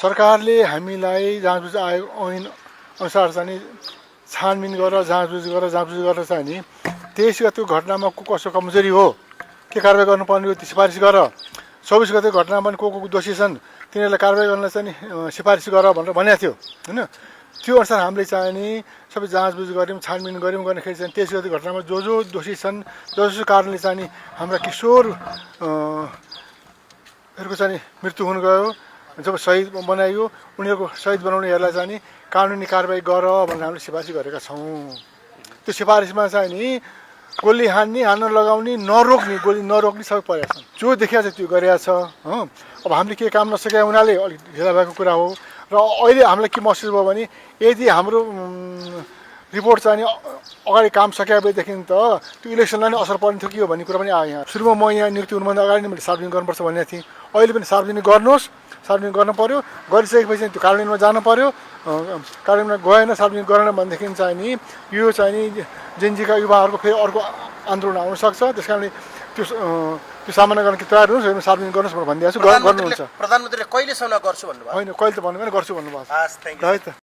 सरकारले हामीलाई जाँचबुझ आयोग ऐन अनुसार चाहिँ छानबिन गरेर जाँचबुझ गरेर चाहिँ नि तेइस गतेको घटनामा को कसो कमजोरी हो के कारबाही गर्नुपर्ने हो त्यो सिफारिस गर। 24 गतेको घटनामा पनि को दोषी छन् तिनीहरूलाई कारबाही गर्न चाहिँ सिफारिस गर भनेर भनेको थियो होइन। त्यो अनुसार हामीले चाहिँ नि सबै जाँचबुझ गऱ्यौँ छानबिन गऱ्यौँ गर्दाखेरि चाहिँ 23 गतेको घटनामा जो दोषी छन् जसो कारणले चाहिँ नि हाम्रा किशोरहरूको चाहिँ मृत्यु हुन गयो जब शहीद बनाइयो उनीहरूको शहीद बनाउनेहरूलाई चाहिँ नि कानुनी कारबाही गर भनेर हामीले सिफारिस गरेका छौँ। त्यो सिफारिसमा चाहिँ नि गोली हान्न लगाउने नरोक्ने गोली नरोक्ने सबै परेका छन्। जो देखिएको छ त्यो गरेका छ हो। अब हामीले के काम नसके हुनाले अलिक ढिला भएको कुरा हो र अहिले हामीलाई के महसुस भयो भने यदि हाम्रो रिपोर्ट चाहिँ नि अगाडि काम सके भएदेखि त त्यो इलेक्सनलाई नै असर पर्ने थियो कि हो भन्ने कुरा पनि आयो। यहाँ सुरुमा म यहाँ नियुक्ति हुनुभन्दा अगाडि नै मैले सार्वजनिक गर्नुपर्छ भनेको थिएँ। अहिले पनि सार्वजनिक गर्नुहोस्, सार्वजनिक गर्नु पर्यो। गरिसकेपछि त्यो कार्यान्वयनमा जानु पर्यो। कार्यान्वयनमा गएन सार्वजनिक गरेन भनेदेखि चाहिँ नि यो चाहिँ नि जेनजीका युवाहरूको फेरि अर्को आन्दोलन आउन सक्छ। त्यस कारणले त्यो सामना गर्न तयार हुनुहोस्, सार्वजनिक गर्नुहोस् भनेर भनिदिएको छु। गर्नुहुन्छ प्रधानमन्त्रीले कहिलेसम्म गर्छु भन्नुभयो? होइन कहिले त भन्नुभयो गर्छु भन्नुभएको छ है त।